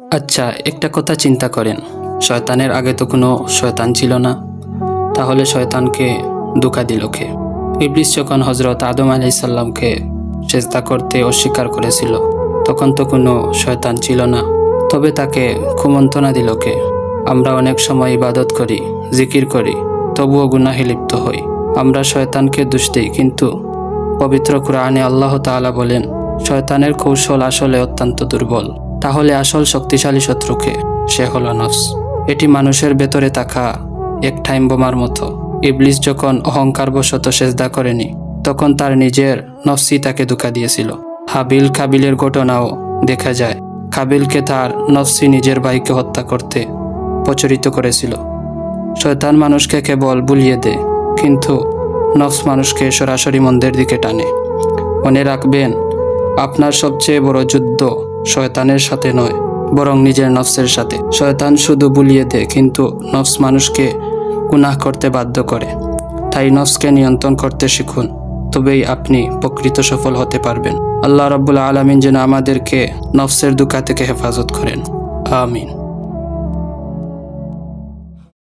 আচ্ছা, একটা কথা চিন্তা করেন, শয়তানের আগে তো কোনো শয়তান ছিল না, তাহলে শয়তানকে ধোঁকা দিল কে? ইবলিস যখন হযরত আদম আলাইহিস সালামকে সেজদা করতে অস্বীকার করেছিল, তখন তো কোনো শয়তান ছিল না, তবে তাকে কুমন্ত্রণা দিল কে? আমরা অনেক সময় ইবাদত করি, জিকির করি, তবুও গুনাহে লিপ্ত হই। আমরা শয়তানকে দোষ দিই, কিন্তু পবিত্র কুরআনে আল্লাহ তাআলা বলেন, শয়তানের কৌশল আসলে অত্যন্ত দুর্বল। তাহলে আসল শক্তিশালী শত্রুকে? সে হলো নফস। এটি মানুষের ভেতরে থাকা এক টাইম বোমার মতো। ইবলিস যখন অহংকারবশত সেজদা করেনি, তখন তার নিজের নফসই তাকে ধোঁকা দিয়েছিল। হাবিল কাবিলের ঘটনাও দেখা যায়। কাবিলকে তার নফসই নিজের ভাইকে হত্যা করতে প্রচলিত করেছিল। শয়তান মানুষকে কেবল ভুলিয়ে দেয়, কিন্তু নফস মানুষকে সরাসরি মন্দের দিকে টানে। মনে রাখবেন, আপনার সবচেয়ে বড় যুদ্ধ শয়তানের সাথে নয়, বরং নিজের নফসের সাথে। শয়তান শুধু ভুলিয়ে দেয়, কিন্তু নফস মানুষকে গুনাহ করতে বাধ্য করে। তাই নফসকে নিয়ন্ত্রণ করতে শিখুন, তবেই আপনি প্রকৃত সফল হতে পারবেন। আল্লাহ রাব্বুল আলামিন যেন আমাদেরকে নফসের ধোঁকা থেকে হেফাজত করেন। আমিন।